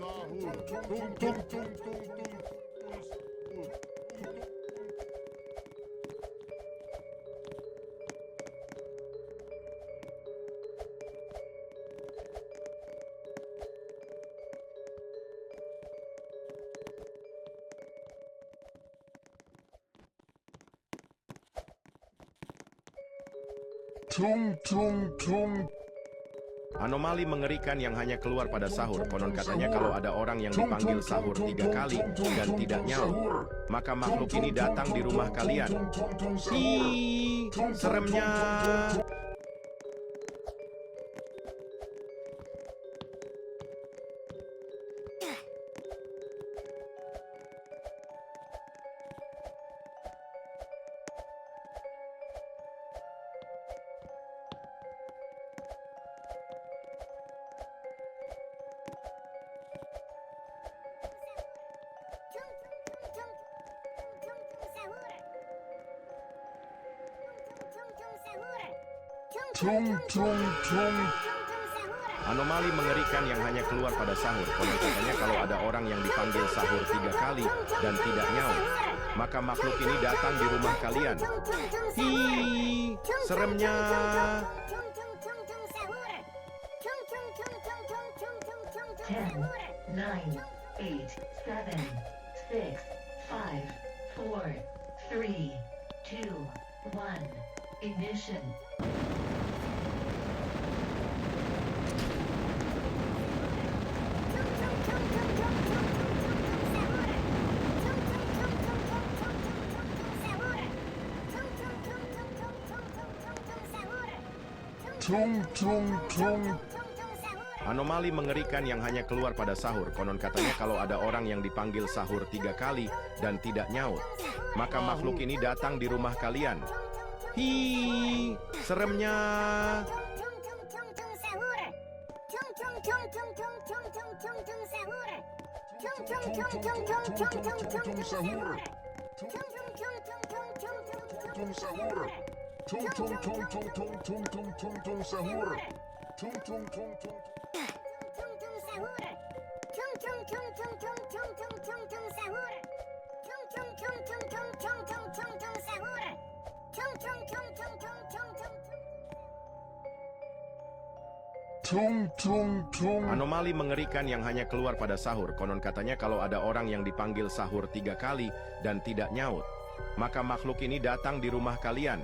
sahur. Tung tung tung tung tung. Tung tung tung. Anomali mengerikan yang hanya keluar pada sahur. Konon katanya kalau ada orang yang dipanggil sahur 3 kali dan tidak nyaut, maka makhluk ini datang di rumah kalian. Hi, seremnya. Tung tung tung. Anomali mengerikan yang hanya keluar pada sahur. Konon katanya kalau ada orang yang dipanggil sahur 3 kali dan tidak nyaut, maka makhluk ini datang di rumah kalian. Hi, seremnya. 10, 9, 8, 7, 6, 5, 4, 3, 2, 1. Ignition. Tung tung tung. Anomali mengerikan yang hanya keluar pada sahur. Konon katanya kalau ada orang yang dipanggil sahur 3 kali dan tidak nyaut, maka makhluk ini datang di rumah kalian. Hi, seremnya. Tung tung tung tung tung tung tung tung tung sahur. Tung tung tung tung. Tung tung tung. Anomali mengerikan yang hanya keluar pada sahur. Konon katanya kalau ada orang yang dipanggil sahur 3 kali dan tidak nyaut, maka makhluk ini datang di rumah kalian.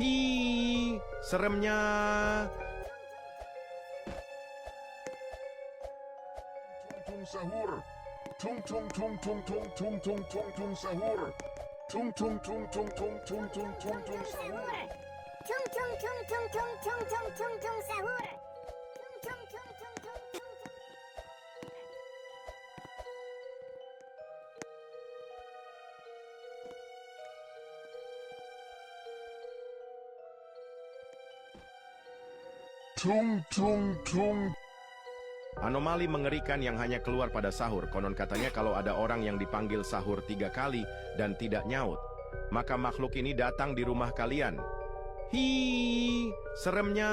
Hi, seremnya. Tung sahur. Tung tung tung tung tung tung tung tung tung sahur. Tung tung tung tung tung tung tung tung tung sahur. Tung tung tung. Anomali mengerikan yang hanya keluar pada sahur. Konon katanya kalau ada orang yang dipanggil sahur 3 kali dan tidak nyaut, maka makhluk ini datang di rumah kalian. Hi, seremnya.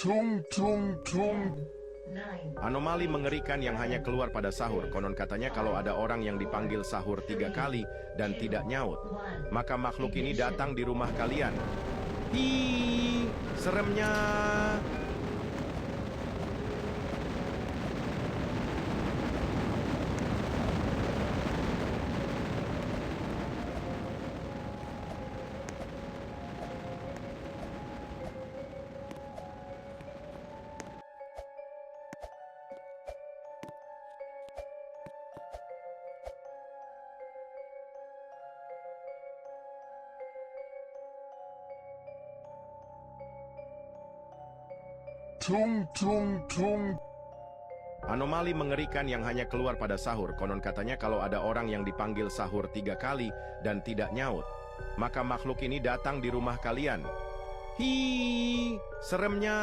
Tung tung tung. 9, Anomali mengerikan yang hanya keluar pada sahur. Konon katanya kalau ada orang yang dipanggil sahur 3 kali dan tidak nyaut, maka makhluk ini datang di rumah kalian. Hi, seremnya. Tung tung tung. Anomali mengerikan yang hanya keluar pada sahur. Konon katanya kalau ada orang yang dipanggil sahur 3 kali dan tidak nyaut, maka makhluk ini datang di rumah kalian. Hi, seremnya.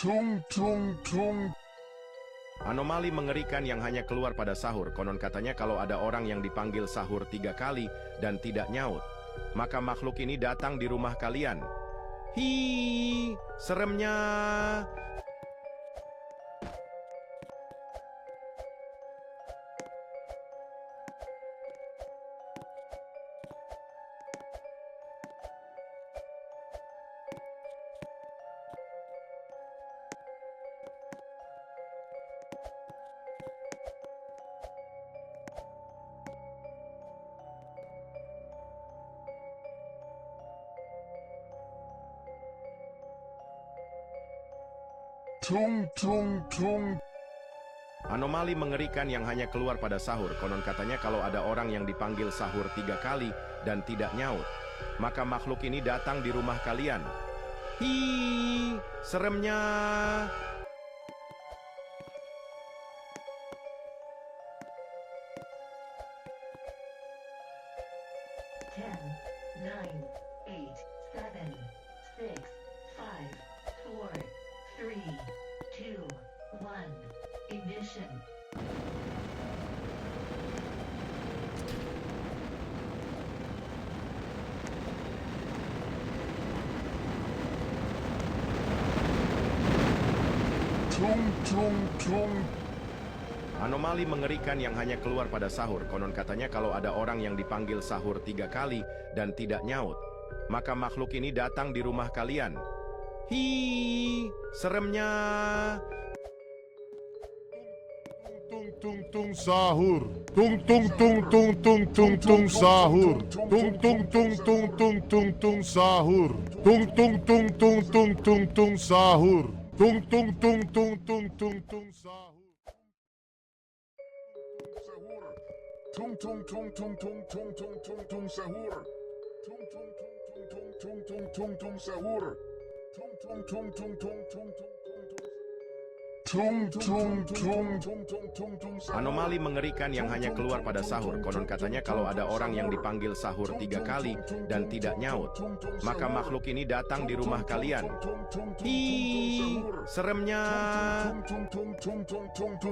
Tung tung tung. Anomali mengerikan yang hanya keluar pada sahur. Konon katanya kalau ada orang yang dipanggil sahur 3 kali dan tidak nyaut, maka makhluk ini datang di rumah kalian. Hi, seremnya. Tung tung tung. Anomali mengerikan yang hanya keluar pada sahur. Konon katanya kalau ada orang yang dipanggil sahur 3 kali dan tidak nyaut, maka makhluk ini datang di rumah kalian. Hi, seremnya. Ten, nine, eight, seven, six, five, four, three, two, one. Ignition. Tung tung tung. Anomali mengerikan yang hanya keluar pada sahur. Konon katanya kalau ada orang yang dipanggil sahur 3 kali dan tidak nyaut, maka makhluk ini datang di rumah kalian. Hi, seremnya. Tung tung tung sahur. Tung tung tung tung tung tung tung sahur. Tung tung tung tung tung tung tung sahur. Tung tung tung tung tung tung tung sahur. Tung tung tung tung tung tung tung sahur. Tung tung tung tung tung tung tung tung tung sahur. Tung tung tung tung tung tung tung tung sahur. Tung tung tung tung tung tung tung tung tung. Anomali mengerikan yang hanya keluar pada sahur. Konon katanya kalau ada orang yang dipanggil sahur 3 kali dan tidak nyaut, maka makhluk ini datang di rumah kalian. Hi, seremnya.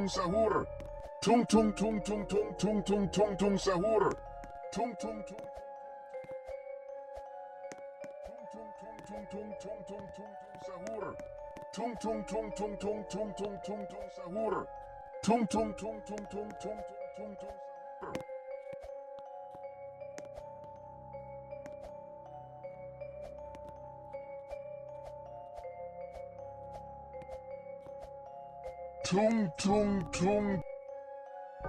Sahur. Tung tung tung tung tung tung tung tung tung sahur. Tung tung tung. Tung tung tung tung tung sahur. Tung tung tung tung tung tung tung tung tung sahur. Tung tung tung tung tung tung tung tung sahur. Tung tung tung.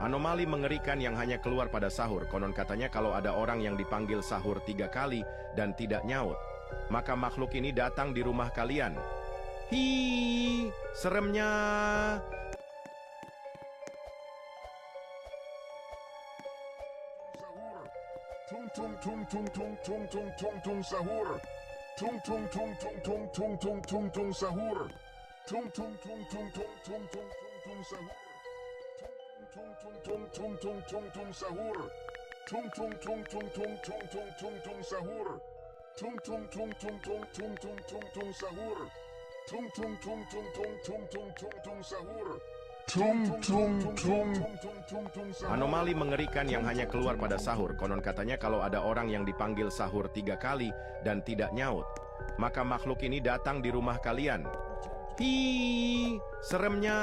Anomali mengerikan yang hanya keluar pada sahur. Konon katanya kalau ada orang yang dipanggil sahur 3 kali dan tidak nyaut, maka makhluk ini datang di rumah kalian. Hi, seremnya. Tung tung tung tung tung tung tung tung tung sahur. Tung tung tung tung tung tung tung tung tung sahur. Tung tung tung tung tung tung tung tung sahur. Tung tung tung tung tung tung sahur. Tung tung tung tung tung tung tung tung sahur. Tung tung tung tung tung tung tung tung sahur. Tung tung tung tung tung tung tung sahur. Tung tung tung tung sahur. Anomali mengerikan yang hanya keluar pada sahur. Konon katanya kalau ada orang yang dipanggil sahur 3 kali dan tidak nyaut, maka makhluk ini datang di rumah kalian. Hi, seremnya.